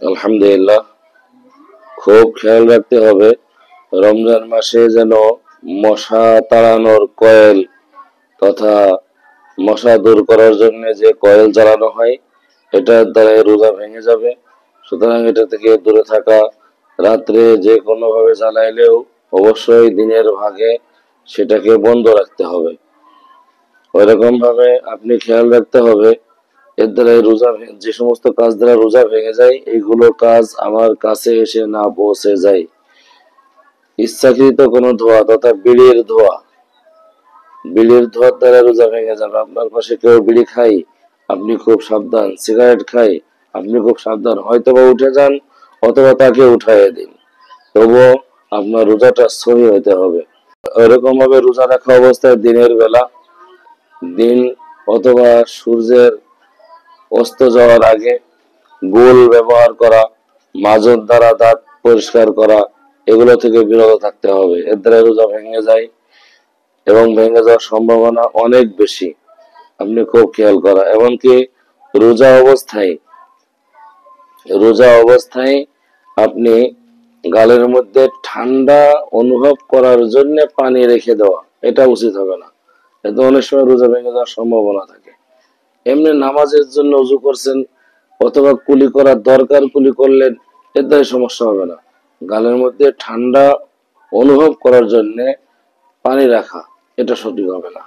আলহামদুলিল্লাহ, খুব খেয়াল রাখতে হবে রমজান মাসে যেন মশা তাড়ানোর কয়েল তথা মশা দূর করার জন্য যে কয়েল জ্বালানো হয় এটার দ্বারা রোজা ভেঙে যাবে। সুতরাং এটা থেকে দূরে থাকা, রাত্রে যে কোনো ভাবে জ্বালাইলেও অবশ্যই দিনের ভাগে সেটাকে বন্ধ রাখতে হবে। ওইরকম ভাবে আপনি খেয়াল রাখতে হবে এর দ্বারা যে সমস্ত কাজ দ্বারা রোজা ভেঙে যায় এইগুলো কাজ আমার কাছে এসে না পৌঁছে যায়। ইচ্ছাকৃত কোনো ধোয়া তথা বিড়ির ধোঁয়ার দ্বারা রোজা ভেঙে যাবে। আপনার পাশে কেউ বিড়ি খায়, আপনি খুব সাবধান। সিগারেট খায়, আপনি খুব সাবধান। হয়তোবা উঠে যান অথবা তাকে উঠাইয়ে দিন, তবুও আপনার রোজাটা সহি হইতে হবে। ওইরকম ভাবে রোজা রাখা অবস্থায় দিনের বেলা, দিন অথবা সূর্যের অস্ত যাওয়ার আগে গোল ব্যবহার করা, মাজত দ্বারা দাঁত পরিষ্কার করা, এগুলো থেকে বিরত থাকতে হবে। এর দ্বারা রোজা ভেঙে যায় এবং ভেঙে যাওয়ার সম্ভাবনা অনেক বেশি। আপনি খুব খেয়াল করা। এমনকি রোজা অবস্থায় রোজা অবস্থায় আপনি গালের মধ্যে ঠান্ডা অনুভব করার জন্য পানি রেখে দেওয়া, এটা উচিত হবে না। এতে অনেক সময় রোজা ভেঙে যাওয়ার সম্ভাবনা থাকে। এমনি নামাজের জন্য উজু করছেন অথবা কুলি করার দরকার, কুলি করলেন, এর দ্বারা সমস্যা হবে না। গালের মধ্যে ঠান্ডা অনুভব করার জন্য পানি রাখা, এটা সঠিক হবে না।